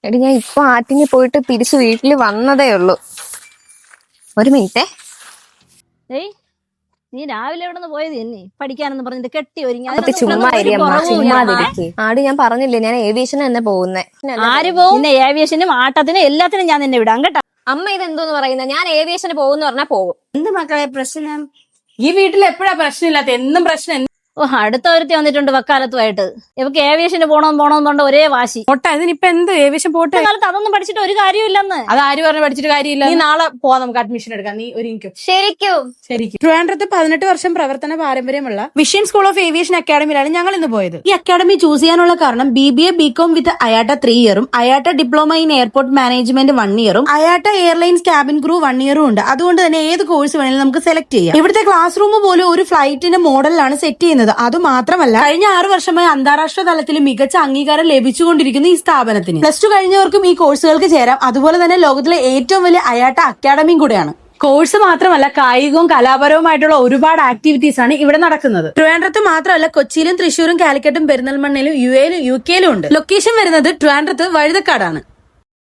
എടി ഞാൻ ഇപ്പൊ ആറ്റിങ്ങി പോയിട്ട് തിരിച്ച് വീട്ടിൽ വന്നതേ ഉള്ളൂ. ഒരു മിനിറ്റേ. ഏയ് നീ രാവിലെ എവിടെ നിന്ന് പോയത് തന്നെ പഠിക്കാനെന്ന് പറഞ്ഞിട്ട് കെട്ടി ഒരുങ്ങി അതൊക്കെ ചുമ്മാ ചുമ്മാതിരിക്കേ. ആട് ഞാൻ പറഞ്ഞില്ലേ ഞാൻ ഏവിയേഷന് തന്നെ പോകുന്നേ. ആര് പോകും? നിന്നെ ഏവിയേഷനും ആട്ടത്തിനും എല്ലാത്തിനും ഞാൻ നിന്നെ വിടാം കേട്ടോ. അമ്മ ഇതെന്തോന്ന് പറയുന്നത്? ഞാൻ ഏവിയേഷന് പോകുന്ന പറഞ്ഞാൽ പോകും. എന്ത് മക്കളെ പ്രശ്നം? ഈ വീട്ടിൽ എപ്പോഴാ പ്രശ്നമില്ലാത്ത? എന്നും പ്രശ്നം. ഓ, അടുത്ത ഒരുത്തി വന്നിട്ടുണ്ട് വക്കാലത്തുമായിട്ട്. ഇവക്ക് ഏവിയേഷന് പോണോന്ന് ഒരേ വാശി. പോട്ടെ, അതിനിപ്പോ എന്ത് ഏവിയേഷൻ പോട്ടെ. കാലത്ത് അതൊന്നും പഠിച്ചിട്ട് ഒരു കാര്യമില്ലെന്ന്. അത് ആര് പറഞ്ഞു പഠിച്ചിട്ട് കാര്യമില്ല? നീ നാളെ പോവാം, നമുക്ക് അഡ്മിഷൻ എടുക്കാം. നീ ഒരുങ്ങിക്കും. ശരിക്കും ട്രിവാൻഡ്രത്ത് 18 വർഷം പ്രവർത്തന പാരമ്പര്യമുള്ള വിഷ്യൻ സ്കൂൾ ഓഫ് ഏവിയേഷൻ അക്കാഡമിയിലാണ് ഞങ്ങൾ ഇന്ന് പോയത്. ഈ അക്കാഡമി ചൂസ് ചെയ്യാനുള്ള കാരണം BBA BCom വിത്ത് അയാട്ട 3 ഇയറും IATA diploma in airport management 1 ഇയറും അയാട്ട എയർലൈൻസ് ക്യാബിൻ ക്രൂ 1 ഇയറും ഉണ്ട്. അതുകൊണ്ട് തന്നെ ഏത് കോഴ്സ് വേണമെങ്കിലും നമുക്ക് സെലക്ട് ചെയ്യാം. ഇവിടുത്തെ ക്ലാസ് റൂം പോലും ഒരു ഫ്ലൈറ്റിന്റെ മോഡലിലാണ് സെറ്റ് ചെയ്യുന്നത്. അതുമാത്രമല്ല, കഴിഞ്ഞ 6 വർഷമായി അന്താരാഷ്ട്ര തലത്തിൽ മികച്ച അംഗീകാരം ലഭിച്ചുകൊണ്ടിരിക്കുന്ന ഈ സ്ഥാപനത്തിന് +2 കഴിഞ്ഞവർക്കും ഈ കോഴ്സുകൾക്ക് ചേരാം. അതുപോലെ തന്നെ ലോകത്തിലെ ഏറ്റവും വലിയ അയാട്ട അക്കാഡമിയും കൂടെയാണ്. കോഴ്സ് മാത്രമല്ല, കായികവും കലാപരവുമായിട്ടുള്ള ഒരുപാട് ആക്ടിവിറ്റീസ് ആണ് ഇവിടെ നടക്കുന്നത്. ട്രിവാൻഡ്രത്ത് മാത്രമല്ല, കൊച്ചിയിലും തൃശ്ശൂരും കാലിക്കറ്റും പെരിന്തൽമണ്ണയിലും UAയിലും UK യിലും ഉണ്ട്. ലൊക്കേഷൻ വരുന്നത് ട്രിവാൻഡ്രത്ത് വഴുതക്കാടാണ്.